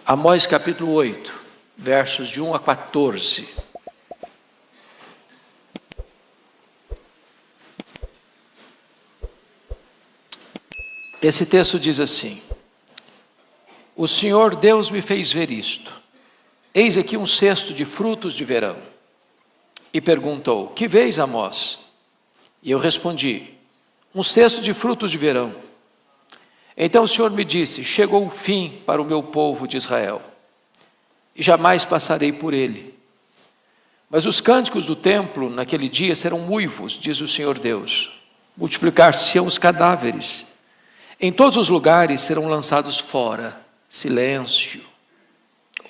Amós capítulo 8, versos de 1 a 14. Esse texto diz assim: O Senhor Deus me fez ver isto. Eis aqui um cesto de frutos de verão. E perguntou: Que vês, Amós? E eu respondi: Um cesto de frutos de verão. Então o Senhor me disse: Chegou o fim para o meu povo de Israel, e jamais passarei por ele. Mas os cânticos do templo naquele dia serão uivos, diz o Senhor Deus. Multiplicar-se-ão os cadáveres. Em todos os lugares serão lançados fora. Silêncio.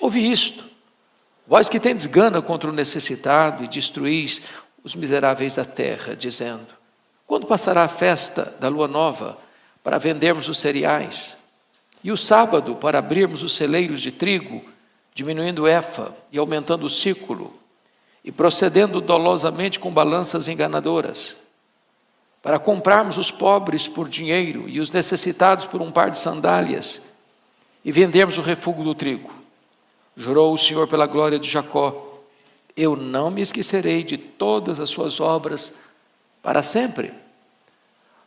Ouve isto, vós que tendes gana contra o necessitado e destruís os miseráveis da terra, dizendo: Quando passará a festa da lua nova, para vendermos os cereais, e o sábado para abrirmos os celeiros de trigo, diminuindo o efa e aumentando o ciclo, e procedendo dolosamente com balanças enganadoras, para comprarmos os pobres por dinheiro e os necessitados por um par de sandálias, e vendermos o refúgio do trigo. Jurou o Senhor pela glória de Jacó: Eu não me esquecerei de todas as suas obras para sempre.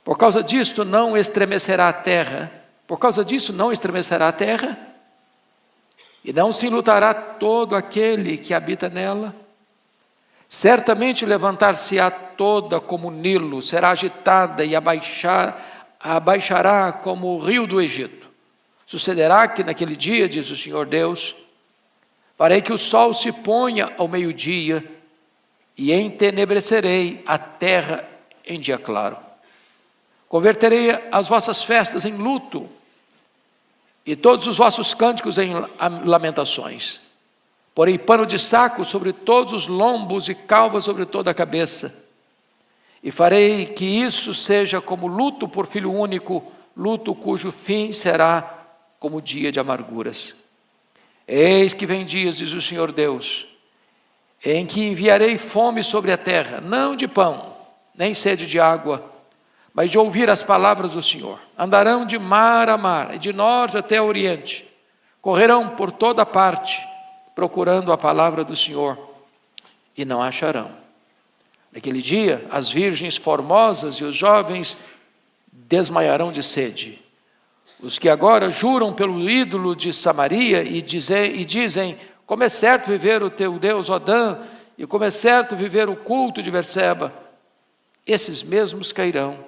Por causa disto não estremecerá a terra, por causa disso não estremecerá a terra, e não se lutará todo aquele que habita nela. Certamente levantar-se-á toda como o Nilo, será agitada e abaixará como o rio do Egito. Sucederá que naquele dia, diz o Senhor Deus, farei que o sol se ponha ao meio-dia e entenebrecerei a terra em dia claro. Converterei as vossas festas em luto e todos os vossos cânticos em lamentações. Porei pano de saco sobre todos os lombos e calvas sobre toda a cabeça. E farei que isso seja como luto por filho único, luto cujo fim será como dia de amarguras. Eis que vem dias, diz o Senhor Deus, em que enviarei fome sobre a terra, não de pão, nem sede de água, mas de ouvir as palavras do Senhor. Andarão de mar a mar, e de norte até o oriente, correrão por toda parte, procurando a palavra do Senhor, e não a acharão. Naquele dia, as virgens formosas e os jovens desmaiarão de sede. Os que agora juram pelo ídolo de Samaria e dizem: Como é certo viver o teu Deus, Odã, e como é certo viver o culto de Berseba, esses mesmos cairão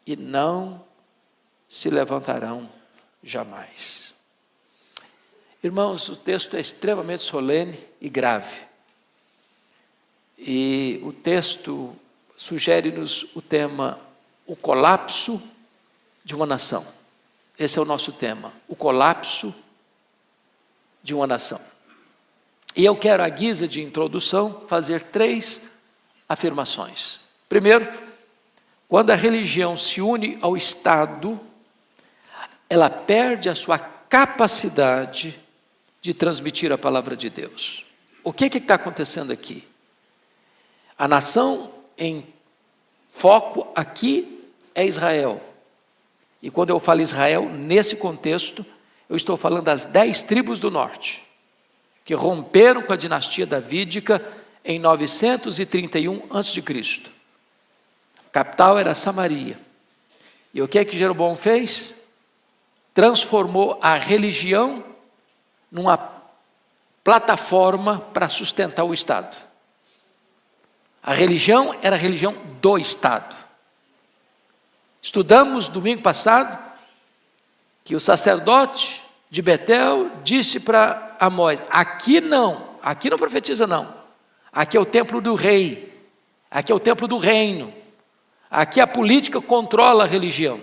e não se levantarão jamais. Irmãos, o texto é extremamente solene e grave. E o texto sugere-nos o tema: o colapso de uma nação. Esse é o nosso tema, o colapso de uma nação. E eu quero, à guisa de introdução, fazer 3 afirmações. Primeiro, quando a religião se une ao Estado, ela perde a sua capacidade de transmitir a palavra de Deus. O que está acontecendo aqui? A nação em foco aqui é Israel. E quando eu falo Israel, nesse contexto, eu estou falando das 10 tribos do norte, que romperam com a dinastia davídica em 931 a.C. A capital era Samaria. E o que é que Jeroboão fez? Transformou a religião numa plataforma para sustentar o Estado. A religião era a religião do Estado. Estudamos domingo passado que o sacerdote de Betel disse para Amós: aqui não profetiza não. Aqui é o templo do rei, aqui é o templo do reino. Aqui a política controla a religião.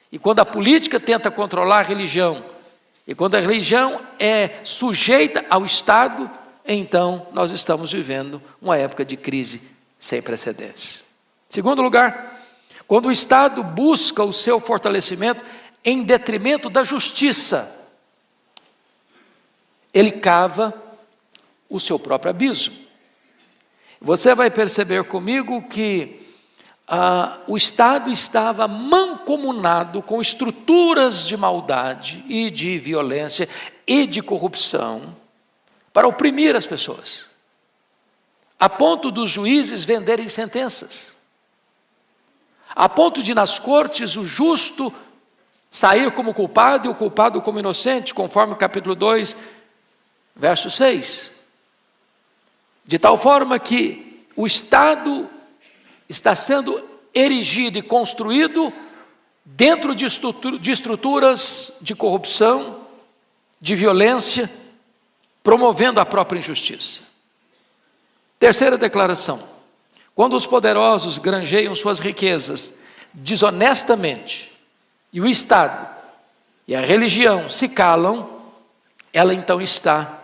E quando a política tenta controlar a religião, e quando a religião é sujeita ao Estado, então nós estamos vivendo uma época de crise sem precedentes. Segundo lugar, quando o Estado busca o seu fortalecimento em detrimento da justiça, ele cava o seu próprio abismo. Você vai perceber comigo que o Estado estava mancomunado com estruturas de maldade e de violência e de corrupção para oprimir as pessoas, a ponto dos juízes venderem sentenças, a ponto de nas cortes o justo sair como culpado e o culpado como inocente, conforme o capítulo 2, verso 6. De tal forma que o Estado está sendo erigido e construído dentro de estruturas de corrupção, de violência, promovendo a própria injustiça. Terceira declaração: quando os poderosos granjeiam suas riquezas desonestamente, e o Estado e a religião se calam, ela então está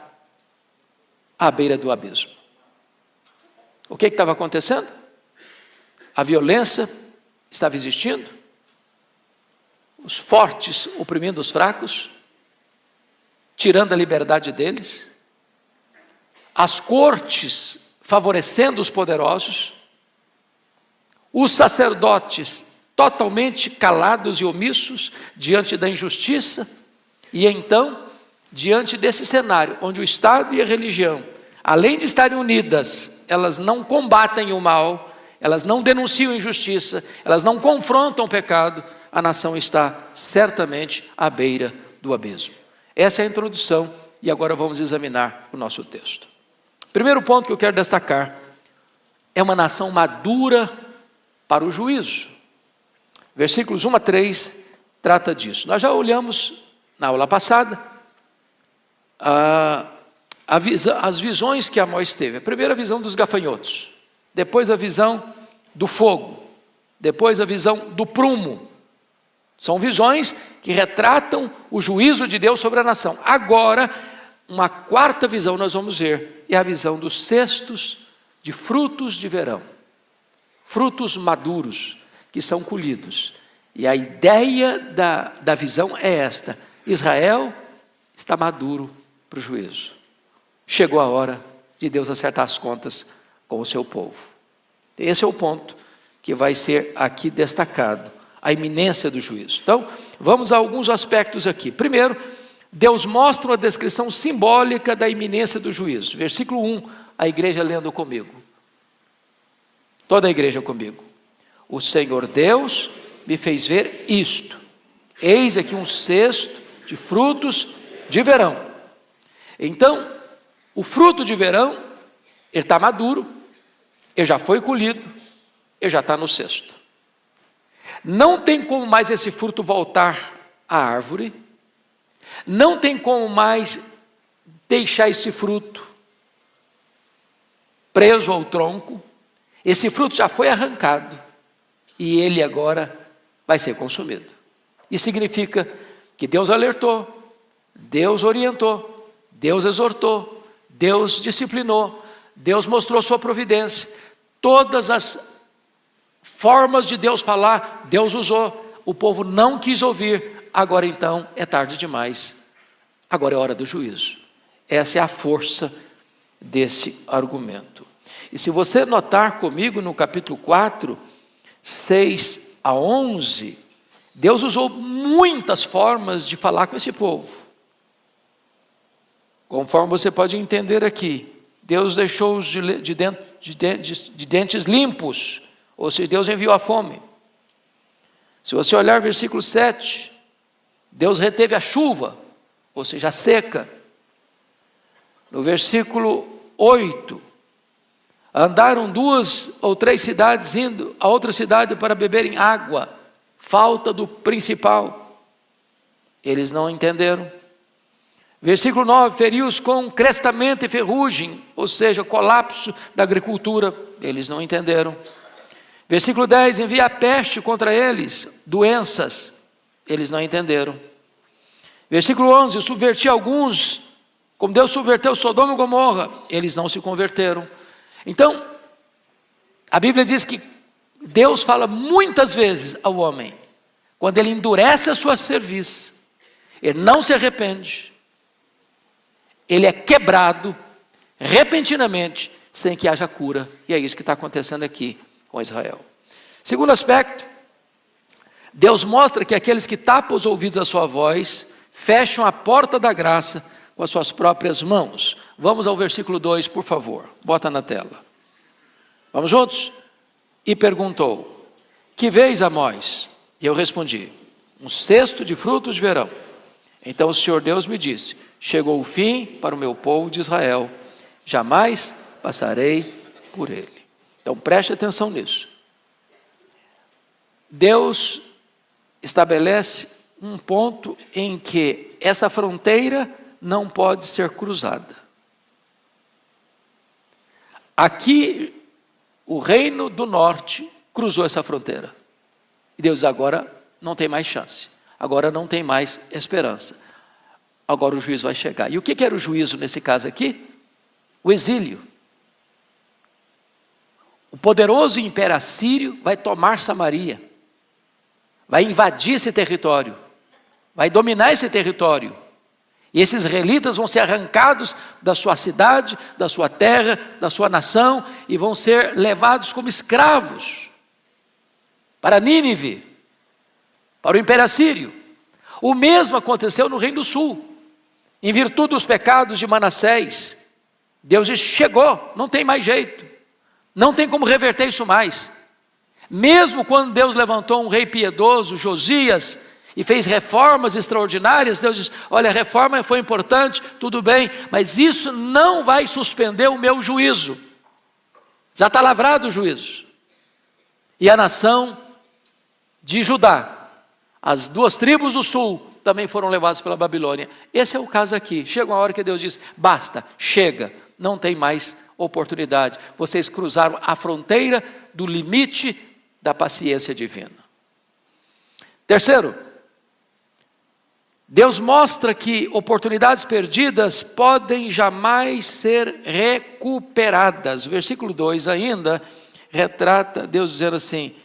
à beira do abismo. O que estava acontecendo? A violência estava existindo, os fortes oprimindo os fracos, tirando a liberdade deles, as cortes favorecendo os poderosos, os sacerdotes totalmente calados e omissos diante da injustiça, e então, diante desse cenário, onde o Estado e a religião, além de estarem unidas, elas não combatem o mal, elas não denunciam injustiça, elas não confrontam o pecado, a nação está certamente à beira do abismo. Essa é a introdução, e agora vamos examinar o nosso texto. Primeiro ponto que eu quero destacar é uma nação madura para o juízo. Versículos 1 a 3 trata disso. Nós já olhamos na aula passada as visões que Amós teve. A primeira visão dos gafanhotos, depois a visão do fogo, depois a visão do prumo. São visões que retratam o juízo de Deus sobre a nação. Agora, uma quarta visão nós vamos ver, é a visão dos cestos de frutos de verão. Frutos maduros que são colhidos. E a ideia da visão é esta: Israel está maduro para o juízo. Chegou a hora de Deus acertar as contas com o seu povo. Esse é o ponto que vai ser aqui destacado, a iminência do juízo. Então, vamos a alguns aspectos aqui. Primeiro, Deus mostra uma descrição simbólica da iminência do juízo. Versículo 1, a igreja lendo comigo. Toda a igreja comigo. O Senhor Deus me fez ver isto. Eis aqui um cesto de frutos de verão. Então, o fruto de verão, ele está maduro, ele já foi colhido, ele já está no cesto. Não tem como mais esse fruto voltar à árvore, não tem como mais deixar esse fruto preso ao tronco. Esse fruto já foi arrancado e ele agora vai ser consumido. Isso significa que Deus alertou, Deus orientou, Deus exortou, Deus disciplinou, Deus mostrou sua providência. Todas as formas de Deus falar, Deus usou. O povo não quis ouvir. Agora então é tarde demais. Agora é hora do juízo. Essa é a força desse argumento. E se você notar comigo no capítulo 4, 6 a 11, Deus usou muitas formas de falar com esse povo. Conforme você pode entender aqui, Deus deixou-os de dentes limpos, ou seja, Deus enviou a fome. Se você olhar versículo 7, Deus reteve a chuva, ou seja, a seca. No versículo 8, andaram 2 ou 3 cidades indo a outra cidade para beberem água, falta do principal. Eles não entenderam. Versículo 9, feriu-os com crestamento e ferrugem, ou seja, colapso da agricultura. Eles não entenderam. Versículo 10, envia a peste contra eles, doenças. Eles não entenderam. Versículo 11, subverti alguns, como Deus subverteu Sodoma e Gomorra. Eles não se converteram. Então, a Bíblia diz que Deus fala muitas vezes ao homem, quando ele endurece a sua cerviz, ele não se arrepende, ele é quebrado repentinamente, sem que haja cura. E é isso que está acontecendo aqui com Israel. Segundo aspecto, Deus mostra que aqueles que tapam os ouvidos à sua voz, fecham a porta da graça com as suas próprias mãos. Vamos ao versículo 2, por favor. Bota na tela. Vamos juntos? E perguntou: que vês, Amós? E eu respondi: um cesto de frutos de verão. Então o Senhor Deus me disse: chegou o fim para o meu povo de Israel, jamais passarei por ele. Então preste atenção nisso. Deus estabelece um ponto em que essa fronteira não pode ser cruzada. Aqui, o reino do norte cruzou essa fronteira. E Deus agora não tem mais chance. Agora não tem mais esperança. Agora o juízo vai chegar. E o que era o juízo nesse caso aqui? O exílio. O poderoso império assírio vai tomar Samaria. Vai invadir esse território. Vai dominar esse território. E esses israelitas vão ser arrancados da sua cidade, da sua terra, da sua nação, e vão ser levados como escravos para Nínive, para o Império Assírio. O mesmo aconteceu no Reino do Sul, em virtude dos pecados de Manassés. Deus disse: chegou, não tem mais jeito, não tem como reverter isso mais. Mesmo quando Deus levantou um rei piedoso, Josias, e fez reformas extraordinárias, Deus diz: olha, a reforma foi importante, tudo bem, mas isso não vai suspender o meu juízo. Já está lavrado o juízo. E a nação de Judá, as 2 tribos do sul, também foram levadas pela Babilônia. Esse é o caso aqui. Chega uma hora que Deus diz: basta, chega, não tem mais oportunidade. Vocês cruzaram a fronteira do limite da paciência divina. Terceiro, Deus mostra que oportunidades perdidas podem jamais ser recuperadas. Versículo 2 ainda retrata Deus dizendo assim: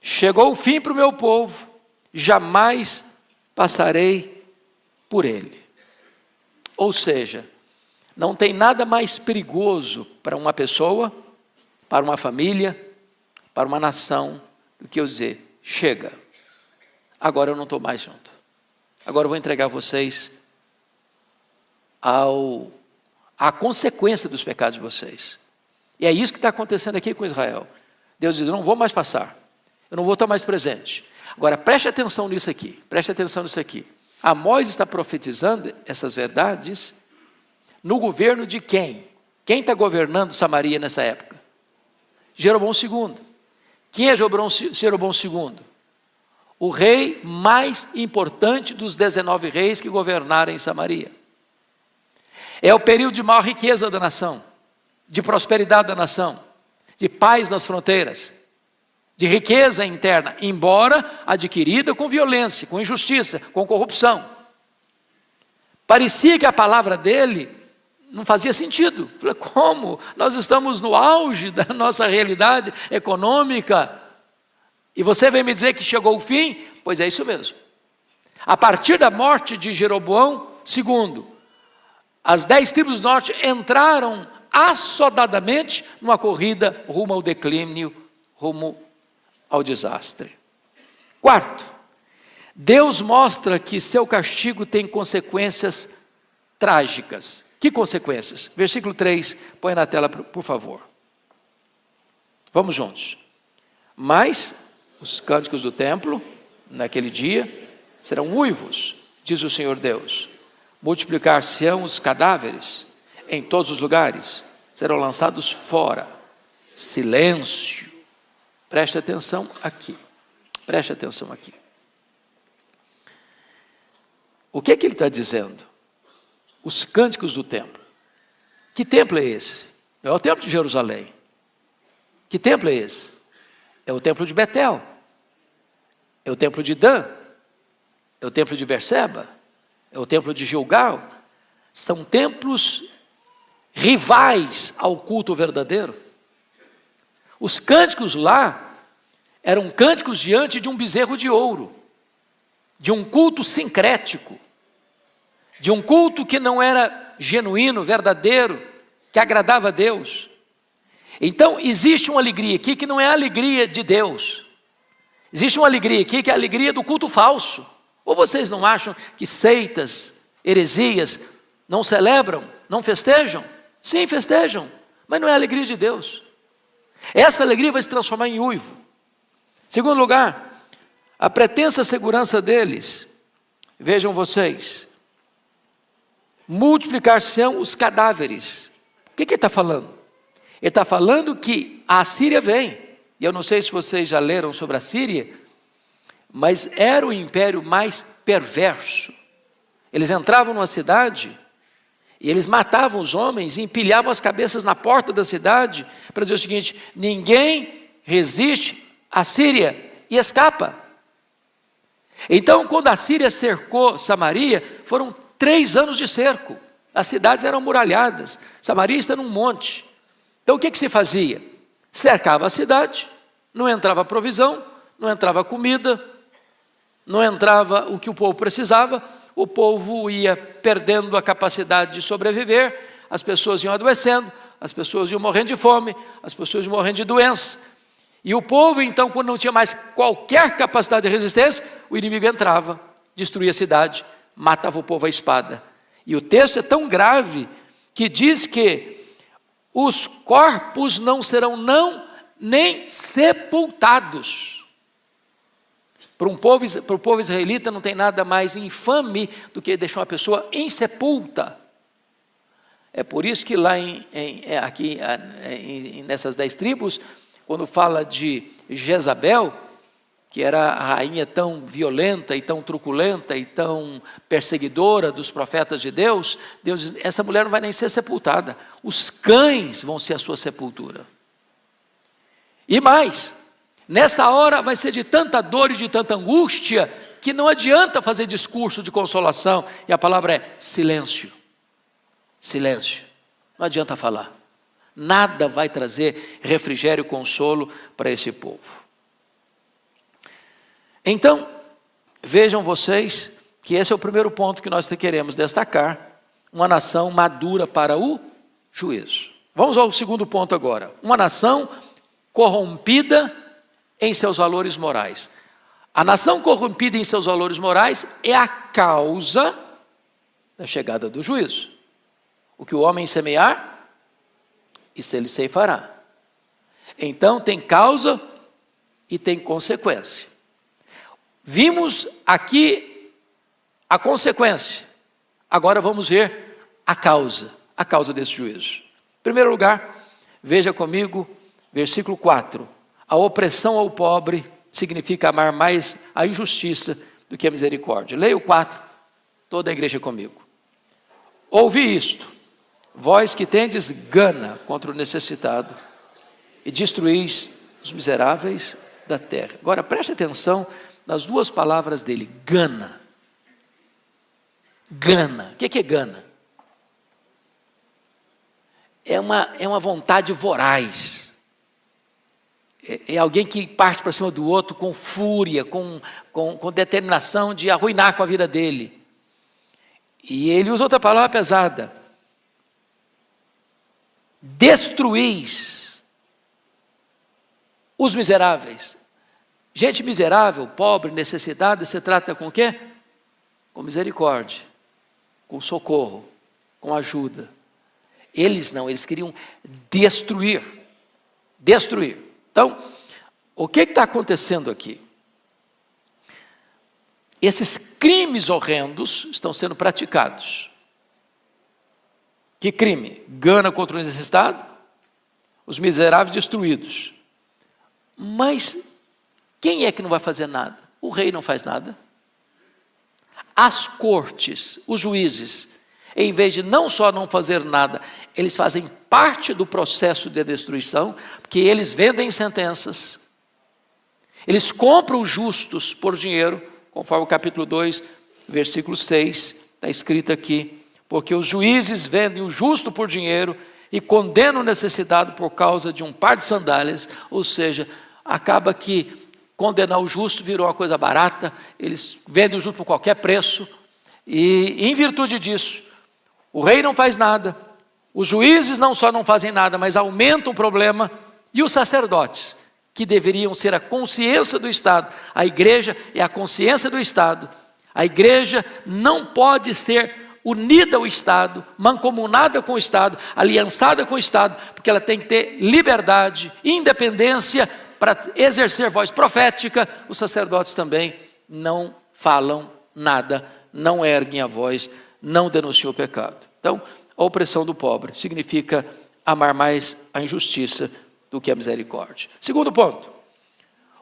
chegou o fim para o meu povo, jamais passarei por ele. Ou seja, não tem nada mais perigoso para uma pessoa, para uma família, para uma nação, do que eu dizer: chega, agora eu não estou mais junto. Agora eu vou entregar vocês à consequência dos pecados de vocês. E é isso que está acontecendo aqui com Israel. Deus diz: eu não vou mais passar, eu não vou estar mais presente. Agora preste atenção nisso aqui, preste atenção nisso aqui. Amós está profetizando essas verdades no governo de quem? Quem está governando Samaria nessa época? Jeroboão II. Quem é Jeroboão II? O rei mais importante dos 19 reis que governaram em Samaria. É o período de maior riqueza da nação, de prosperidade da nação, de paz nas fronteiras, de riqueza interna, embora adquirida com violência, com injustiça, com corrupção. Parecia que a palavra dele não fazia sentido. Falei: como? Nós estamos no auge da nossa realidade econômica, e você vem me dizer que chegou o fim? Pois é isso mesmo. A partir da morte de Jeroboão II, as 10 tribos do norte entraram assodadamente numa corrida rumo ao declínio, rumo ao desastre. Quarto, Deus mostra que seu castigo tem consequências trágicas. Que consequências? Versículo 3, põe na tela, por favor. Vamos juntos. Mas os cânticos do templo, naquele dia, serão uivos, diz o Senhor Deus. Multiplicar-se-ão os cadáveres em todos os lugares, serão lançados fora. Silêncio. Preste atenção aqui. Preste atenção aqui. O que é que ele está dizendo? Os cânticos do templo. Que templo é esse? Não é o templo de Jerusalém. Que templo é esse? É o templo de Betel. É o templo de Dan. É o templo de Berseba. É o templo de Gilgal. São templos rivais ao culto verdadeiro. Os cânticos lá eram cânticos diante de um bezerro de ouro, de um culto sincrético, de um culto que não era genuíno, verdadeiro, que agradava a Deus. Então existe uma alegria aqui que não é a alegria de Deus, Existe uma alegria aqui que é a alegria do culto falso. Ou vocês não acham que seitas, heresias, não celebram, não festejam? Sim, festejam, mas não é a alegria de Deus. Essa alegria vai se transformar em uivo. Segundo lugar, a pretensa segurança deles, vejam vocês, multiplicar-se-ão os cadáveres. O que ele está falando? Ele está falando que a Assíria vem. E eu não sei se vocês já leram sobre a Síria, mas era o império mais perverso. Eles entravam numa cidade e eles matavam os homens e empilhavam as cabeças na porta da cidade para dizer o seguinte: ninguém resiste à Síria e escapa. Então, quando a Síria cercou Samaria, foram 3 anos de cerco. As cidades eram muralhadas. Samaria está num monte. Então, o que se fazia? Cercava a cidade, não entrava provisão, não entrava comida, não entrava o que o povo precisava, o povo ia perdendo a capacidade de sobreviver, as pessoas iam adoecendo, as pessoas iam morrendo de fome, as pessoas iam morrendo de doença. E o povo, então, quando não tinha mais qualquer capacidade de resistência, o inimigo entrava, destruía a cidade, matava o povo à espada. E o texto é tão grave que diz que os corpos não serão nem sepultados. Para o povo israelita não tem nada mais infame do que deixar uma pessoa insepulta. É por isso que lá nessas 10 tribos, quando fala de Jezabel, que era a rainha tão violenta e tão truculenta e tão perseguidora dos profetas de Deus, Deus diz: essa mulher não vai nem ser sepultada, os cães vão ser a sua sepultura. E mais, nessa hora vai ser de tanta dor e de tanta angústia, que não adianta fazer discurso de consolação, e a palavra é silêncio. Silêncio, não adianta falar. Nada vai trazer refrigério e consolo para esse povo. Então, vejam vocês que esse é o primeiro ponto que nós queremos destacar: uma nação madura para o juízo. Vamos ao segundo ponto agora: uma nação corrompida em seus valores morais. A nação corrompida em seus valores morais é a causa da chegada do juízo. O que o homem semear, isso ele ceifará. Então tem causa e tem consequência. Vimos aqui a consequência, agora vamos ver a causa desse juízo. Em primeiro lugar, veja comigo, versículo 4. A opressão ao pobre significa amar mais a injustiça do que a misericórdia. Leia o 4, toda a igreja comigo. Ouvi isto, vós que tendes gana contra o necessitado e destruís os miseráveis da terra. Agora preste atenção nas 2 palavras dele: gana. Gana. O que é gana? É uma vontade voraz. É alguém que parte para cima do outro com fúria, com determinação de arruinar com a vida dele. E ele usa outra palavra pesada: destruís os miseráveis. Gente miserável, pobre, necessitada, se trata com o quê? Com misericórdia, com socorro, com ajuda. Eles não, eles queriam destruir. Então, o que está acontecendo aqui? Esses crimes horrendos estão sendo praticados. Que crime? Gana contra o necessitado, os miseráveis destruídos. Mas quem é que não vai fazer nada? O rei não faz nada. As cortes, os juízes, em vez de não só não fazer nada, eles fazem parte do processo de destruição, porque eles vendem sentenças. Eles compram os justos por dinheiro, conforme o capítulo 2, versículo 6, está escrito aqui: porque os juízes vendem o justo por dinheiro e condenam o necessitado por causa de um par de sandálias. Ou seja, acaba que condenar o justo virou uma coisa barata, eles vendem o justo por qualquer preço, e em virtude disso, o rei não faz nada, os juízes não só não fazem nada, mas aumentam o problema, e os sacerdotes, que deveriam ser a consciência do Estado. A igreja é a consciência do Estado. A igreja não pode ser unida ao Estado, mancomunada com o Estado, aliançada com o Estado, porque ela tem que ter liberdade, independência para exercer voz profética. Os sacerdotes também não falam nada, não erguem a voz, não denunciam o pecado. Então, a opressão do pobre significa amar mais a injustiça do que a misericórdia. Segundo ponto,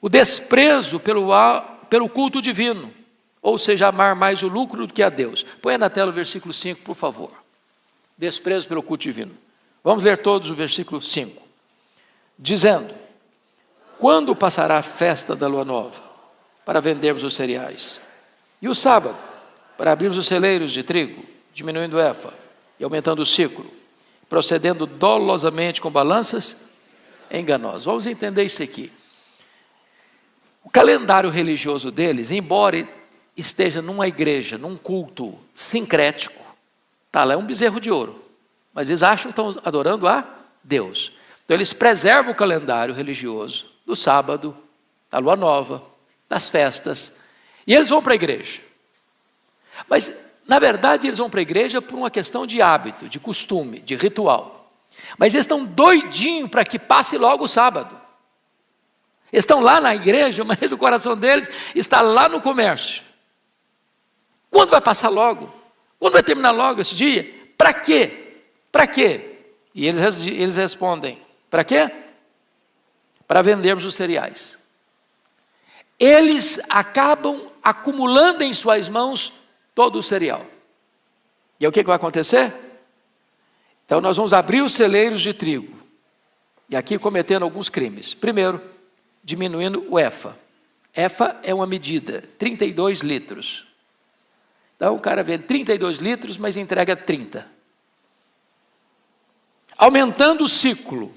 o desprezo pelo culto divino, ou seja, amar mais o lucro do que a Deus. Põe na tela o versículo 5, por favor. Desprezo pelo culto divino. Vamos ler todos o versículo 5. Dizendo: quando passará a festa da lua nova, para vendermos os cereais? E o sábado, para abrirmos os celeiros de trigo, diminuindo o efa e aumentando o ciclo, procedendo dolosamente com balanças enganosas. Vamos entender isso aqui. O calendário religioso deles, embora esteja numa igreja, num culto sincrético, está lá, é um bezerro de ouro, mas eles acham que estão adorando a Deus. Então eles preservam o calendário religioso do sábado, da lua nova, das festas, e eles vão para a igreja. Mas, na verdade, eles vão para a igreja por uma questão de hábito, de costume, de ritual. Mas eles estão doidinhos para que passe logo o sábado. Eles estão lá na igreja, mas o coração deles está lá no comércio. Quando vai passar logo? Quando vai terminar logo esse dia? Para quê? Para quê? E eles respondem: para quê? Para vendermos os cereais. Eles acabam acumulando em suas mãos todo o cereal. E aí o que vai acontecer? Então nós vamos abrir os celeiros de trigo. E aqui cometendo alguns crimes. Primeiro, diminuindo o efa. Efa é uma medida, 32 litros. Então o cara vende 32 litros, mas entrega 30. Aumentando o ciclo,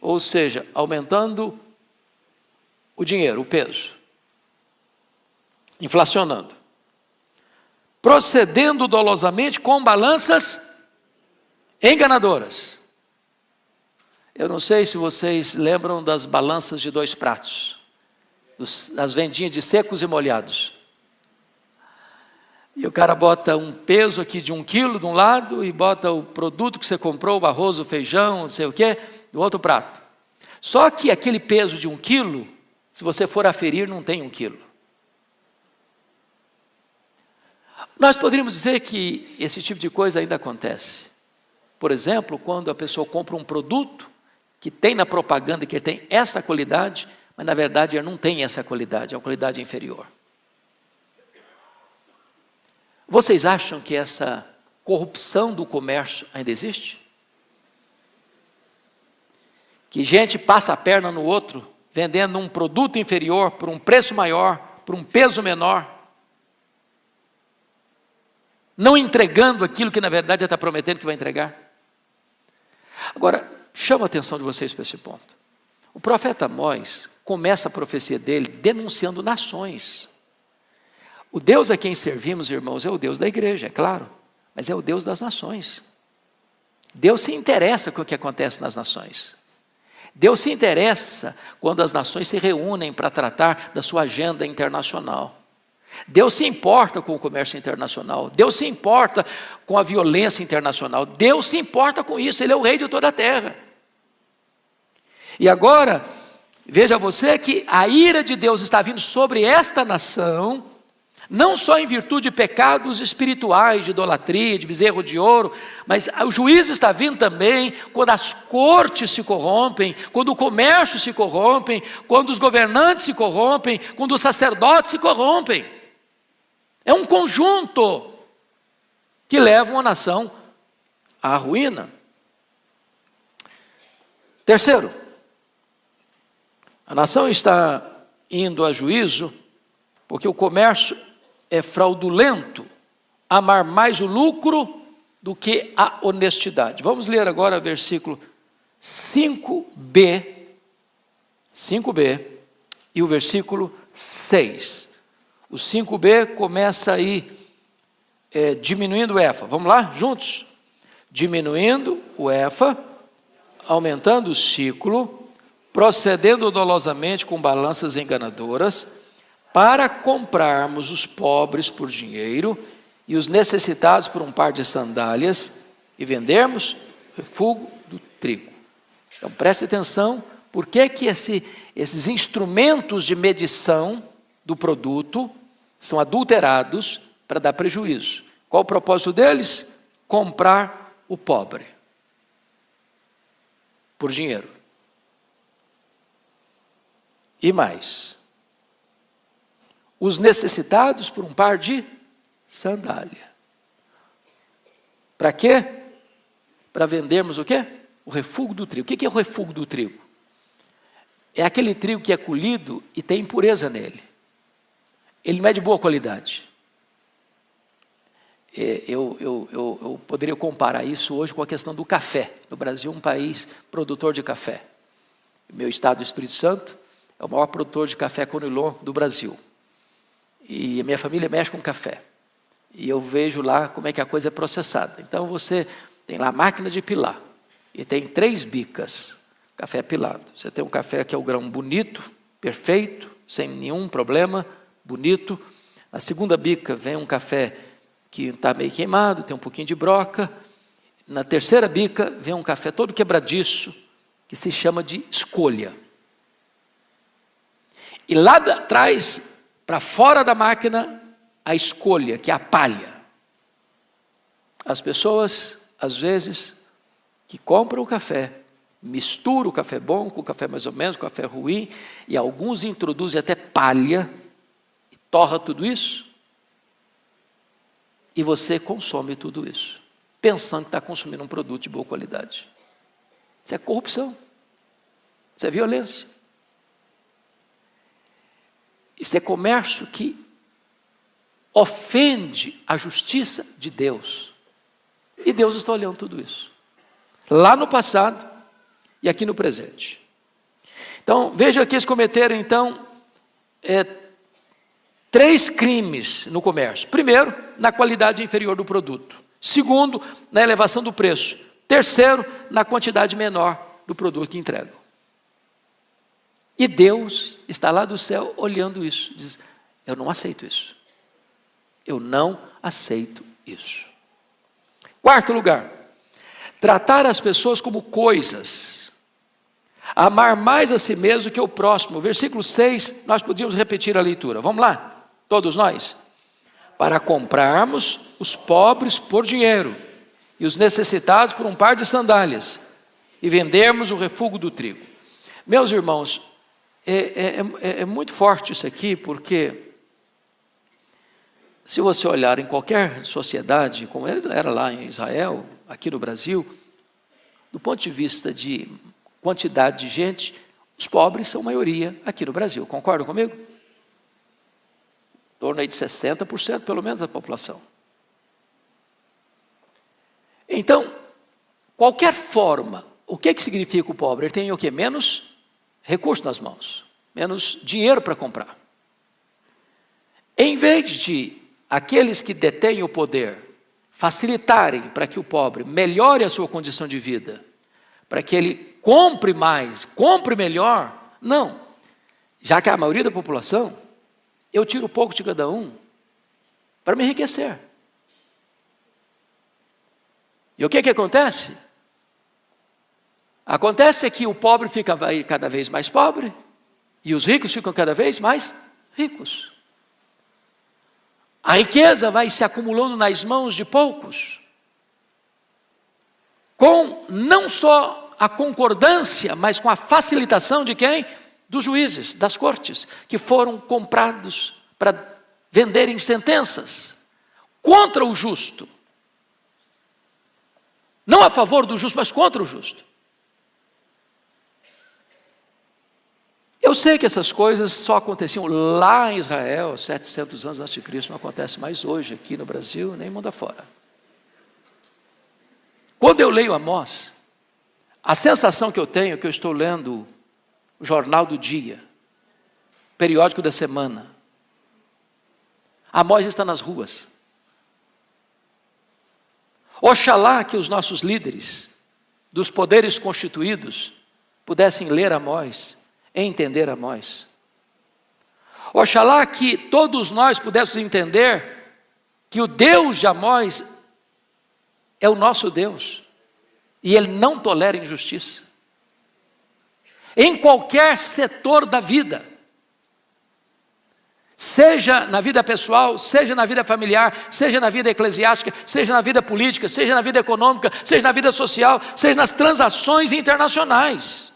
ou seja, aumentando o dinheiro, o peso. Inflacionando. Procedendo dolosamente com balanças enganadoras. Eu não sei se vocês lembram das balanças de 2 pratos, das vendinhas de secos e molhados. E o cara bota um peso aqui de 1 quilo de um lado e bota o produto que você comprou, o arroz, o feijão, não sei o quê, do outro prato. Só que aquele peso de 1 quilo, se você for aferir, não tem 1 quilo. Nós poderíamos dizer que esse tipo de coisa ainda acontece. Por exemplo, quando a pessoa compra um produto que tem na propaganda que ele tem essa qualidade, mas na verdade ele não tem essa qualidade, é uma qualidade inferior. Vocês acham que essa corrupção do comércio ainda existe? Que gente passa a perna no outro, vendendo um produto inferior por um preço maior, por um peso menor, não entregando aquilo que na verdade está prometendo que vai entregar? Agora, chamo a atenção de vocês para esse ponto. O profeta Amós começa a profecia dele denunciando nações. O Deus a quem servimos, irmãos, é o Deus da igreja, é claro, mas é o Deus das nações. Deus se interessa com o que acontece nas nações. Deus se interessa quando as nações se reúnem para tratar da sua agenda internacional. Deus se importa com o comércio internacional. Deus se importa com a violência internacional. Deus se importa com isso, Ele é o rei de toda a terra. E agora, veja você que a ira de Deus está vindo sobre esta nação, não só em virtude de pecados espirituais, de idolatria, de bezerro de ouro, mas o juízo está vindo também quando as cortes se corrompem, quando o comércio se corrompe, quando os governantes se corrompem, quando os sacerdotes se corrompem. É um conjunto que leva uma nação à ruína. Terceiro, a nação está indo a juízo porque o comércio é fraudulento, amar mais o lucro do que a honestidade. Vamos ler agora o versículo 5b e o versículo 6. O 5b começa aí diminuindo o efa. Vamos lá, juntos? Diminuindo o efa, aumentando o ciclo, procedendo dolosamente com balanças enganadoras, para comprarmos os pobres por dinheiro e os necessitados por um par de sandálias e vendermos o refúgio do trigo. Então preste atenção, por que esses instrumentos de medição do produto são adulterados para dar prejuízo. Qual o propósito deles? Comprar o pobre por dinheiro. E mais, os necessitados por um par de sandália. Para quê? Para vendermos o quê? O refúgio do trigo. O que é o refúgio do trigo? É aquele trigo que é colhido e tem impureza nele. Ele não é de boa qualidade. Eu poderia comparar isso hoje com a questão do café. No Brasil é um país produtor de café. Meu estado, do Espírito Santo, é o maior produtor de café Conilon do Brasil. E a minha família mexe com café. E eu vejo lá como é que a coisa é processada. Então você tem lá a máquina de pilar. E tem 3 bicas, café pilado. Você tem um café que é o grão bonito, perfeito, sem nenhum problema, bonito. Na segunda bica vem um café que está meio queimado, tem um pouquinho de broca. Na terceira bica vem um café todo quebradiço, que se chama de escolha. E lá atrás, para fora da máquina, a escolha, que é a palha. As pessoas, às vezes, que compram o café, misturam o café bom com o café mais ou menos, com o café ruim, e alguns introduzem até palha, e torra tudo isso, e você consome tudo isso, pensando que está consumindo um produto de boa qualidade. Isso é corrupção, isso é violência. Isso é comércio que ofende a justiça de Deus. E Deus está olhando tudo isso. Lá no passado e aqui no presente. Então, veja que eles cometeram, então, 3 crimes no comércio. Primeiro, na qualidade inferior do produto. Segundo, na elevação do preço. Terceiro, na quantidade menor do produto que entregam. E Deus está lá do céu olhando isso. Diz, eu não aceito isso. Eu não aceito isso. Quarto lugar, tratar as pessoas como coisas. Amar mais a si mesmo do que o próximo. Versículo 6, nós podíamos repetir a leitura. Vamos lá, todos nós. Para comprarmos os pobres por dinheiro e os necessitados por um par de sandálias e vendermos o refúgio do trigo. Meus irmãos, é muito forte isso aqui, porque se você olhar em qualquer sociedade, como era lá em Israel, aqui no Brasil, do ponto de vista de quantidade de gente, os pobres são maioria aqui no Brasil. Concordam comigo? Em torno aí de 60% pelo menos da população. Então, qualquer forma, o que significa o pobre? Ele tem o quê? Menos recurso nas mãos, menos dinheiro para comprar. Em vez de aqueles que detêm o poder facilitarem para que o pobre melhore a sua condição de vida, para que ele compre mais, compre melhor, não. Já que a maioria da população, eu tiro pouco de cada um para me enriquecer. E o que acontece? Acontece que o pobre fica cada vez mais pobre e os ricos ficam cada vez mais ricos. A riqueza vai se acumulando nas mãos de poucos, com não só a concordância, mas com a facilitação de quem? Dos juízes, das cortes, que foram comprados para venderem sentenças contra o justo. Não a favor do justo, mas contra o justo. Eu sei que essas coisas só aconteciam lá em Israel, 700 anos antes de Cristo, não acontece mais hoje aqui no Brasil, nem mundo afora. Quando eu leio Amós, a sensação que eu tenho é que eu estou lendo o jornal do dia, periódico da semana. Amós está nas ruas. Oxalá que os nossos líderes, dos poderes constituídos, pudessem ler Amós, entender Amós. Oxalá que todos nós pudéssemos entender que o Deus de Amós é o nosso Deus, e Ele não tolera injustiça, em qualquer setor da vida, seja na vida pessoal, seja na vida familiar, seja na vida eclesiástica, seja na vida política, seja na vida econômica, seja na vida social, seja nas transações internacionais.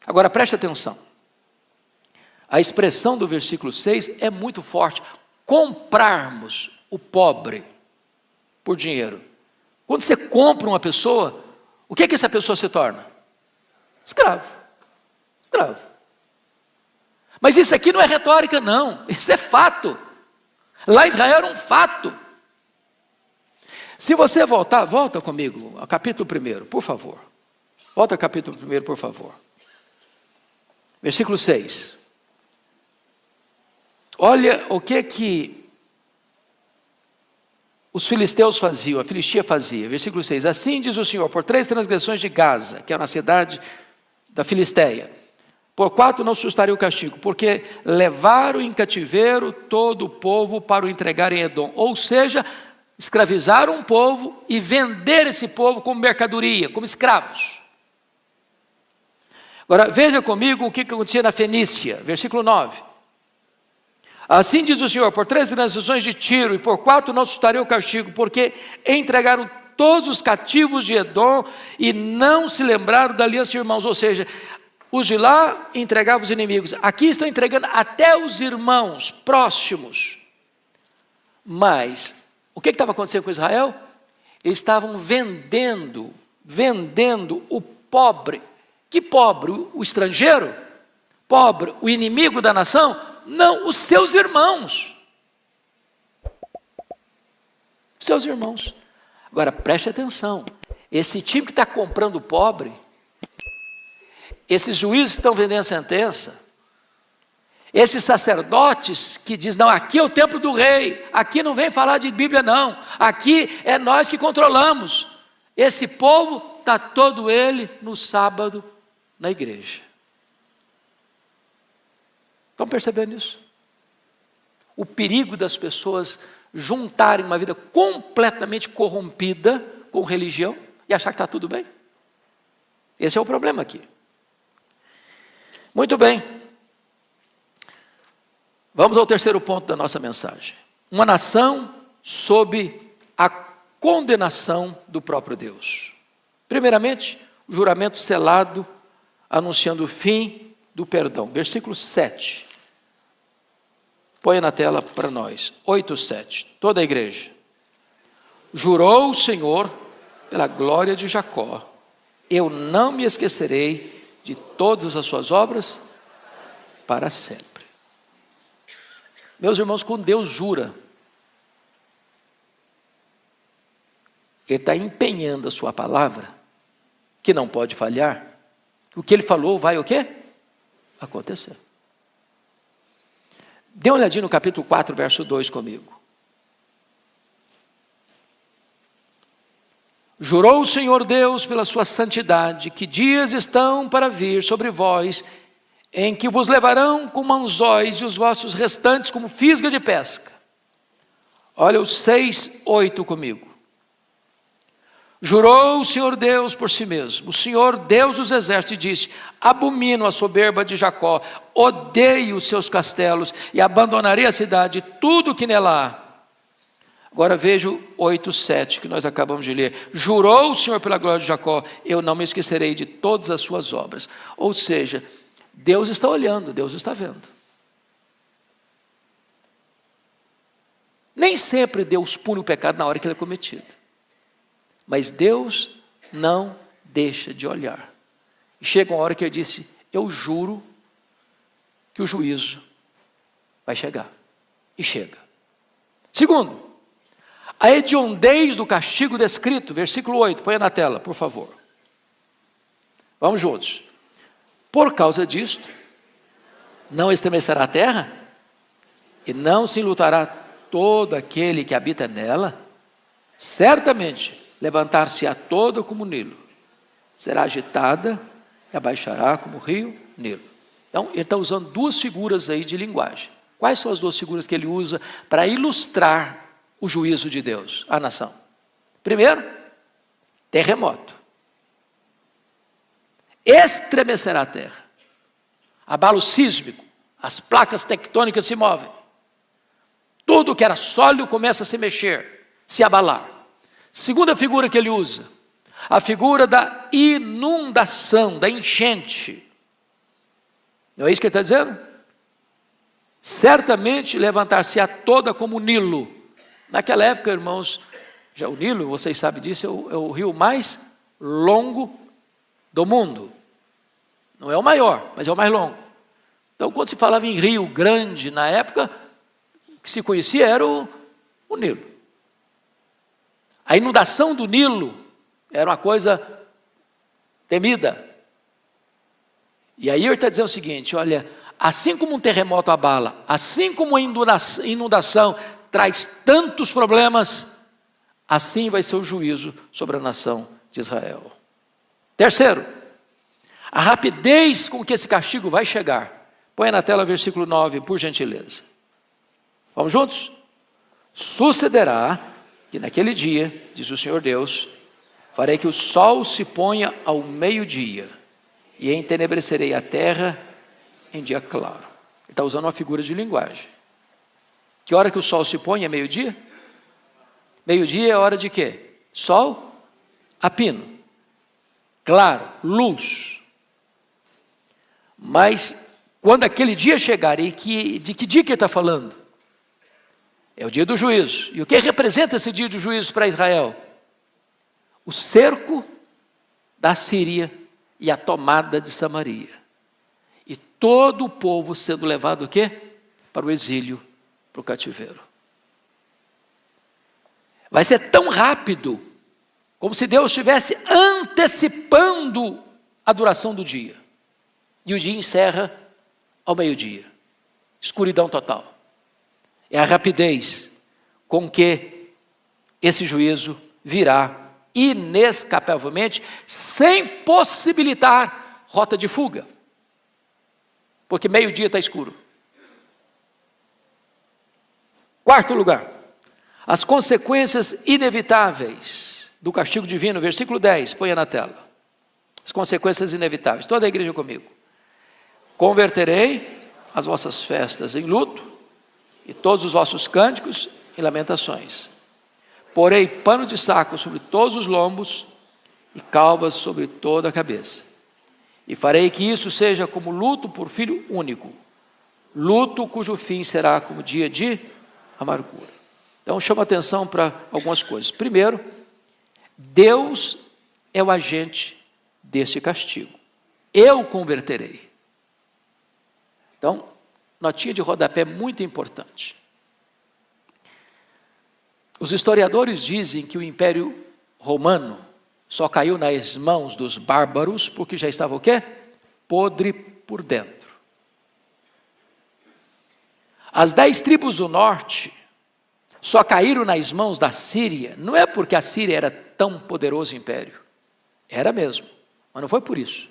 Agora preste atenção, a expressão do versículo 6 é muito forte: comprarmos o pobre por dinheiro. Quando você compra uma pessoa, o que é que essa pessoa se torna? Escravo. Escravo. Mas isso aqui não é retórica, não, isso é fato. Lá em Israel era um fato. Se você volta comigo ao capítulo 1, por favor. Volta ao capítulo 1, por favor. Versículo 6. Olha o que os filisteus faziam, a Filistia fazia. Versículo 6. Assim diz o Senhor: por 3 transgressões de Gaza, que é uma cidade da Filisteia, por 4 não sustaria o castigo, porque levaram em cativeiro todo o povo para o entregar em Edom. Ou seja, escravizaram um povo e venderam esse povo como mercadoria, como escravos. Agora veja comigo o que acontecia na Fenícia, versículo 9. Assim diz o Senhor: por 3 transgressões de Tiro e por 4 não sustaria o castigo, porque entregaram todos os cativos de Edom e não se lembraram da aliança, irmãos. Ou seja, os de lá entregavam os inimigos, aqui estão entregando até os irmãos próximos. Mas o que estava acontecendo com Israel? Eles estavam vendendo o pobre. Que pobre? O estrangeiro? Pobre? O inimigo da nação? Não, os seus irmãos. Seus irmãos. Agora preste atenção, esse time que está comprando o pobre, esses juízes que estão vendendo sentença, esses sacerdotes que dizem: não, aqui é o templo do rei, aqui não vem falar de Bíblia não, aqui é nós que controlamos. Esse povo está todo ele no sábado na igreja. Estão percebendo isso? O perigo das pessoas juntarem uma vida completamente corrompida com religião e achar que está tudo bem. Esse é o problema aqui. Muito bem. Vamos ao terceiro ponto da nossa mensagem. Uma nação sob a condenação do próprio Deus. Primeiramente, o juramento selado anunciando o fim do perdão. Versículo 7. Põe na tela para nós. 8:7. Toda a igreja. Jurou o Senhor pela glória de Jacó: eu não me esquecerei de todas as suas obras para sempre. Meus irmãos, quando Deus jura, Ele está empenhando a sua palavra, que não pode falhar. O que Ele falou vai o quê? Acontecer. Dê uma olhadinha no capítulo 4, verso 2 comigo. Jurou o Senhor Deus pela sua santidade, que dias estão para vir sobre vós, em que vos levarão como anzóis e os vossos restantes como fisga de pesca. Olha o 6:8 comigo. Jurou o Senhor Deus por si mesmo, o Senhor Deus dos exércitos, e disse: abomino a soberba de Jacó, odeio os seus castelos e abandonarei a cidade e tudo que nela há. Agora veja o 8:7 que nós acabamos de ler. Jurou o Senhor pela glória de Jacó: eu não me esquecerei de todas as suas obras. Ou seja, Deus está olhando, Deus está vendo. Nem sempre Deus pune o pecado na hora que ele é cometido. Mas Deus não deixa de olhar. E chega uma hora que ele disse: eu juro que o juízo vai chegar. E chega. Segundo, a hediondez do castigo descrito, versículo 8, põe na tela, por favor. Vamos juntos. Por causa disto, não estremecerá a terra, e não se enlutará todo aquele que habita nela. Certamente levantar-se-á toda como o Nilo, será agitada e abaixará como o rio Nilo. Então, ele está usando duas figuras aí de linguagem. Quais são as duas figuras que ele usa para ilustrar o juízo de Deus à nação? Primeiro, terremoto. Estremecerá a terra. Abalo sísmico. As placas tectônicas se movem. Tudo que era sólido começa a se mexer, se abalar. Segunda figura que ele usa, a figura da inundação, da enchente. Não é isso que ele está dizendo? Certamente levantar-se-á toda como o Nilo. Naquela época, irmãos, já o Nilo, vocês sabem disso, é o rio mais longo do mundo. Não é o maior, mas é o mais longo. Então, quando se falava em rio grande na época, o que se conhecia era o Nilo. A inundação do Nilo era uma coisa temida. E aí ele está dizendo o seguinte, olha, assim como um terremoto abala, assim como a inundação traz tantos problemas, assim vai ser o juízo sobre a nação de Israel. Terceiro, a rapidez com que esse castigo vai chegar. Põe na tela versículo 9, por gentileza. Vamos juntos? Sucederá que naquele dia, diz o Senhor Deus, farei que o sol se ponha ao meio-dia e entenebrecerei a terra em dia claro. Ele está usando uma figura de linguagem. Que hora que o sol se põe é meio-dia? Meio-dia é hora de quê? Sol a pino. Claro, luz. Mas quando aquele dia chegar, de que dia que ele está falando? É o dia do juízo. E o que representa esse dia do juízo para Israel? O cerco da Síria e a tomada de Samaria. E todo o povo sendo levado o quê? Para o exílio, para o cativeiro. Vai ser tão rápido, como se Deus estivesse antecipando a duração do dia. E o dia encerra ao meio-dia. Escuridão total. É a rapidez com que esse juízo virá inescapavelmente, sem possibilitar rota de fuga. Porque meio-dia está escuro. Quarto lugar, as consequências inevitáveis do castigo divino, versículo 10, ponha na tela. As consequências inevitáveis, toda a igreja comigo. Converterei as vossas festas em luto e todos os vossos cânticos em lamentações. Porei pano de saco sobre todos os lombos e calvas sobre toda a cabeça. E farei que isso seja como luto por filho único, luto cujo fim será como dia de amargura. Então chama atenção para algumas coisas. Primeiro, Deus é o agente deste castigo. Eu converterei. Então, notinha de rodapé muito importante. Os historiadores dizem que o Império Romano só caiu nas mãos dos bárbaros porque já estava o quê? Podre por dentro. As 10 tribos do norte só caíram nas mãos da Síria, não é porque a Síria era tão poderoso império. Era mesmo, mas não foi por isso.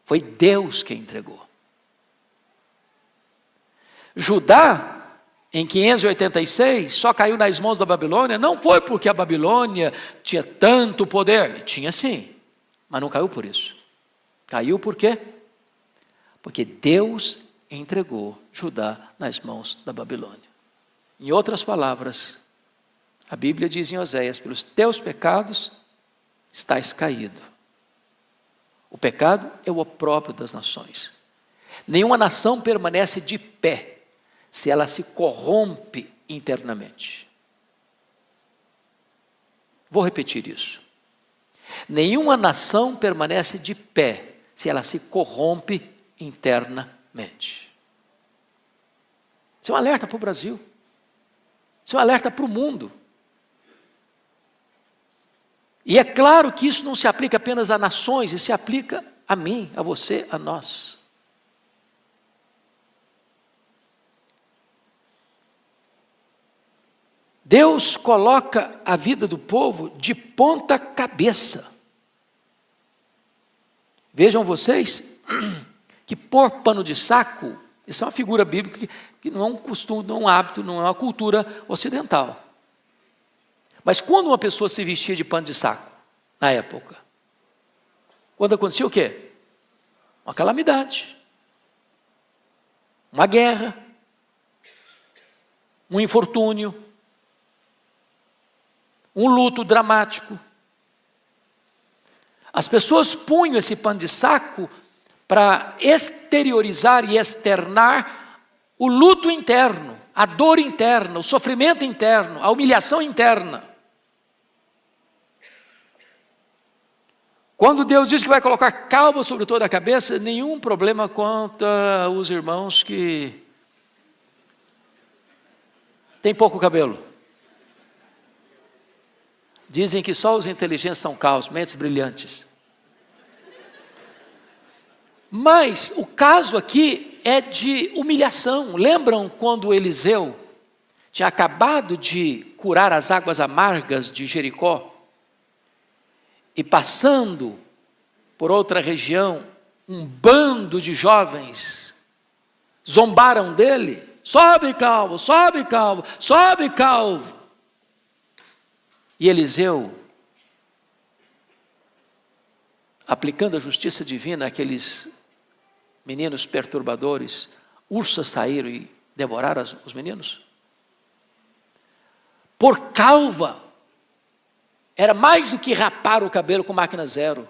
Foi Deus quem entregou. Judá, em 586, só caiu nas mãos da Babilônia, não foi porque a Babilônia tinha tanto poder, tinha sim, mas não caiu por isso. Caiu por quê? Porque Deus entregou Judá nas mãos da Babilônia. Em outras palavras, a Bíblia diz em Oséias, pelos teus pecados estás caído. O pecado é o opróbrio das nações. Nenhuma nação permanece de pé se ela se corrompe internamente. Vou repetir isso. Nenhuma nação permanece de pé se ela se corrompe internamente. Isso é um alerta para o Brasil. Isso é um alerta para o mundo. E é claro que isso não se aplica apenas a nações, isso se aplica a mim, a você, a nós. Deus coloca a vida do povo de ponta cabeça. Vejam vocês que pôr pano de saco, isso é uma figura bíblica que não é um costume, não é um hábito, não é uma cultura ocidental. Mas quando uma pessoa se vestia de pano de saco, na época, quando acontecia o quê? Uma calamidade, uma guerra, um infortúnio, um luto dramático. As pessoas punham esse pano de saco para exteriorizar e externar o luto interno, a dor interna, o sofrimento interno, a humilhação interna. Quando Deus diz que vai colocar calva sobre toda a cabeça, nenhum problema contra os irmãos que têm pouco cabelo. Dizem que só os inteligentes são calvos, mentes brilhantes. Mas o caso aqui é de humilhação. Lembram quando Eliseu tinha acabado de curar as águas amargas de Jericó? E passando por outra região, um bando de jovens zombaram dele. Sobe calvo, sobe calvo, sobe calvo. E Eliseu, aplicando a justiça divina àqueles meninos perturbadores, ursas saíram e devoraram os meninos. Por calva, era mais do que rapar o cabelo com máquina zero.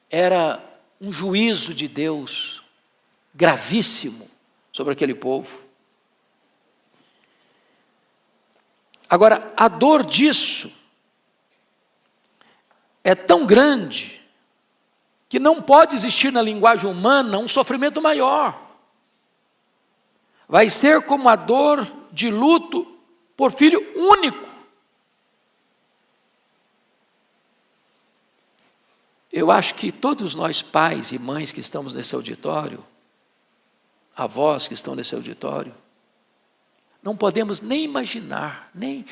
Era um juízo de Deus gravíssimo sobre aquele povo. Agora, a dor disso é tão grande que não pode existir na linguagem humana um sofrimento maior. Vai ser como a dor de luto por filho único. Eu acho que todos nós pais e mães que estamos nesse auditório, avós que estão nesse auditório, não podemos nem imaginar, nem